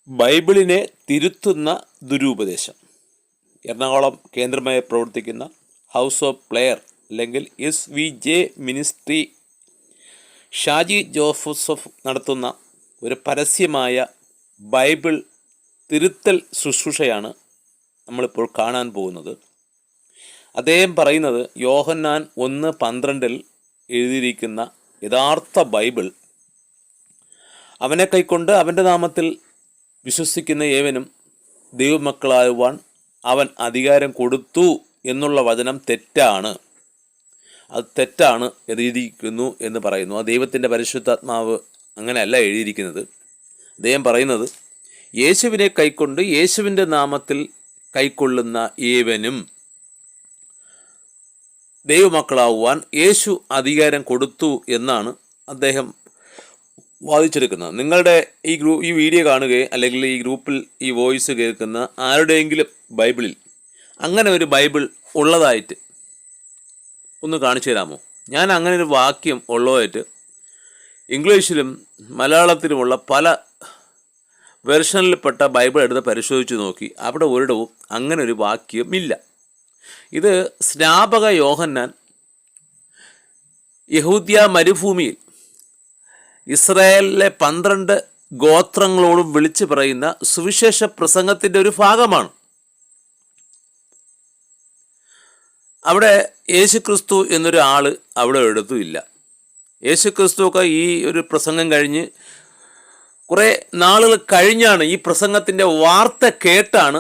ബൈബിളിനെ തിരുത്തുന്ന ദുരുപദേശം. എറണാകുളം കേന്ദ്രമായി പ്രവർത്തിക്കുന്ന ഹൗസ് ഓഫ് പ്ലെയർ അല്ലെങ്കിൽ SVJ മിനിസ്ട്രി ഷാജി ജോസഫ് നടത്തുന്ന ഒരു പരസ്യമായ ബൈബിൾ തിരുത്തൽ ശുശ്രൂഷയാണ് നമ്മളിപ്പോൾ കാണാൻ പോകുന്നത്. അദ്ദേഹം പറയുന്നത് യോഹന്നാൻ 1:12 എഴുതിയിരിക്കുന്ന യഥാർത്ഥ ബൈബിൾ അവനെ കൈക്കൊണ്ട് അവൻ്റെ നാമത്തിൽ വിശ്വസിക്കുന്ന ഏവനും ദൈവമക്കളാകുവാൻ അവൻ അധികാരം കൊടുത്തു എന്നുള്ള വചനം തെറ്റാണ്. അത് തെറ്റാണ് എഴുതിയിരിക്കുന്നു എന്ന് പറയുന്നു. ആ ദൈവത്തിൻ്റെ പരിശുദ്ധാത്മാവ് അങ്ങനെയല്ല എഴുതിയിരിക്കുന്നത്. അദ്ദേഹം പറയുന്നത് യേശുവിനെ കൈക്കൊണ്ട് യേശുവിൻ്റെ നാമത്തിൽ കൈക്കൊള്ളുന്ന ഏവനും ദൈവമക്കളാവുവാൻ യേശു അധികാരം കൊടുത്തു എന്നാണ് അദ്ദേഹം വാദിച്ചെടുക്കുന്നത്. നിങ്ങളുടെ ഈ വീഡിയോ കാണുകയോ അല്ലെങ്കിൽ ഈ ഗ്രൂപ്പിൽ ഈ വോയിസ് കേൾക്കുന്ന ആരുടെയെങ്കിലും ബൈബിളിൽ അങ്ങനെ ഒരു ബൈബിൾ ഉള്ളതായിട്ട് ഒന്ന് കാണിച്ചു തരാമോ? ഞാൻ അങ്ങനെ ഒരു വാക്യം ഉള്ളതായിട്ട് ഇംഗ്ലീഷിലും മലയാളത്തിലുമുള്ള പല വെർഷനിൽപ്പെട്ട ബൈബിൾ എടുത്ത് പരിശോധിച്ച് നോക്കി. അവിടെ ഒരിടവും അങ്ങനെ ഒരു വാക്യമില്ല. ഇത് സ്നാപക യോഹന്നാൻ യഹൂദ്യ മരുഭൂമിയിൽ ഇസ്രായേലിലെ 12 ഗോത്രങ്ങളോടും വിളിച്ചു പറയുന്ന സുവിശേഷ പ്രസംഗത്തിൻ്റെ ഒരു ഭാഗമാണ്. അവിടെ യേശുക്രിസ്തു എന്നൊരു ആൾ അവിടെ എടുത്തുമില്ല. യേശുക്രിസ്തുവൊക്കെ ഈ ഒരു പ്രസംഗം കഴിഞ്ഞ് കുറേ നാളുകൾ കഴിഞ്ഞാണ്, ഈ പ്രസംഗത്തിൻ്റെ വാർത്ത കേട്ടാണ്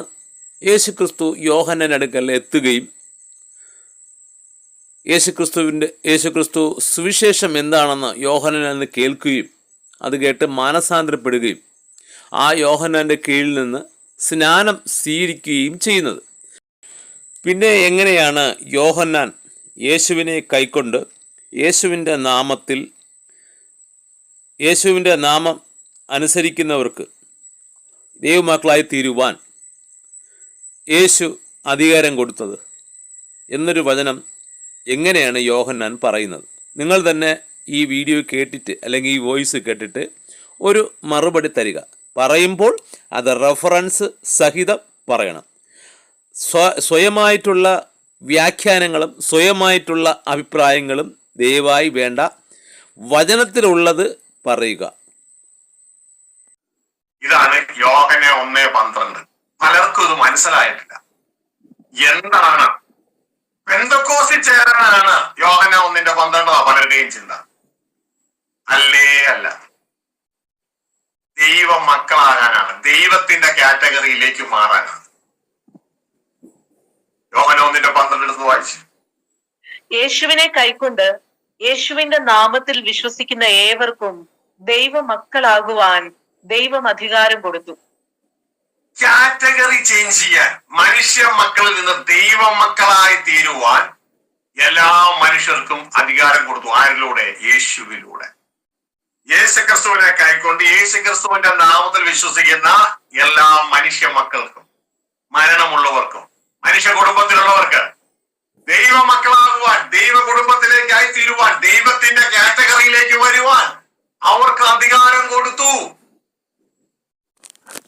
യേശുക്രിസ്തു യോഹന്നാൻ്റെ അടുക്കൽ എത്തുകയും യേശുക്രിസ്തു സുവിശേഷം എന്താണെന്ന് യോഹന്നാനിൽ നിന്ന് കേൾക്കുകയും അത് കേട്ട് മാനസാന്തരപ്പെടുകയും ആ യോഹന്നാൻ്റെ കീഴിൽ നിന്ന് സ്നാനം സ്വീകരിക്കുകയും ചെയ്യുന്നത്. പിന്നെ എങ്ങനെയാണ് യോഹന്നാൻ യേശുവിനെ കൈക്കൊണ്ട് യേശുവിൻ്റെ നാമം അനുസരിക്കുന്നവർക്ക് ദൈവമക്കളായി തീരുവാൻ യേശു അധികാരം കൊടുത്തത് എന്നൊരു വചനം എങ്ങനെയാണ് യോഹന്നാൻ പറയുന്നത്? നിങ്ങൾ തന്നെ ഈ വീഡിയോ കേട്ടിട്ട് അല്ലെങ്കിൽ ഈ വോയിസ് കേട്ടിട്ട് ഒരു മറുപടി തരിക. പറയുമ്പോൾ അത് റെഫറൻസ് സഹിതം പറയണം. സ്വയമായിട്ടുള്ള വ്യാഖ്യാനങ്ങളും സ്വയമായിട്ടുള്ള അഭിപ്രായങ്ങളും ദയവായി വേണ്ട. വചനത്തിലുള്ളത് പറയുക. ഇതാണ് യോഹന്നാൻ 1:12. പലർക്കും ഇത് മനസ്സിലായിട്ടില്ല. എന്താണ് പെന്തക്കോസ്തിൽ ചേരാനാണ് യോഹന്നാൻ 1:12 പലരുടെയും ചിന്ത. അല്ല, ദൈവ മക്കളാകാനാണ്, ദൈവത്തിന്റെ കാറ്റഗറിയിലേക്ക് മാറാനാണ്. യോഹന്നാൻ 1:12 എടുത്ത് വായിച്ചു. യേശുവിനെ കൈക്കൊണ്ട് യേശുവിന്റെ നാമത്തിൽ വിശ്വസിക്കുന്ന ഏവർക്കും ദൈവ മക്കളാകുവാൻ ദൈവം അധികാരം കൊടുത്തു. കാറ്റഗറി ചേഞ്ച് ചെയ്യാൻ, മനുഷ്യ മക്കളിൽ നിന്ന് ദൈവ മക്കളായി തീരുവാൻ എല്ലാ മനുഷ്യർക്കും അധികാരം കൊടുത്തു. ആരിലൂടെ? യേശുവിലൂടെ. യേശുക്രിസ്തുവിനെ കൈക്കൊണ്ട് യേശുക്രിസ്തുവിന്റെ നാമത്തിൽ വിശ്വസിക്കുന്ന എല്ലാ മനുഷ്യ മക്കൾക്കും, മരണമുള്ളവർക്കും മനുഷ്യ കുടുംബത്തിലുള്ളവർക്ക് ദൈവ മക്കളാകുവാൻ, ദൈവ കുടുംബത്തിലേക്കായി തീരുവാൻ, ദൈവത്തിന്റെ കാറ്റഗറിയിലേക്ക് വരുവാൻ അവർക്ക് അധികാരം കൊടുത്തു.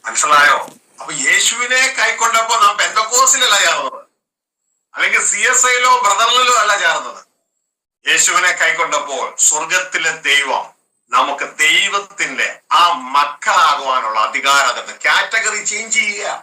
മനസ്സിലായോ? അപ്പൊ യേശുവിനെ കൈക്കൊണ്ടപ്പോ നാം പെന്തക്കോസ്തിലല്ല ചേർന്നത്, അല്ലെങ്കിൽ CSIയിലോ ബ്രദറിലോ അല്ല ചേർന്നത്. യേശുവിനെ കൈക്കൊണ്ടപ്പോൾ സ്വർഗത്തിലെ ദൈവം നമുക്ക് ദൈവത്തിന്റെ ആ മക്കളാകുവാനുള്ള അധികാരം, കാറ്റഗറി ചേഞ്ച് ചെയ്യുക.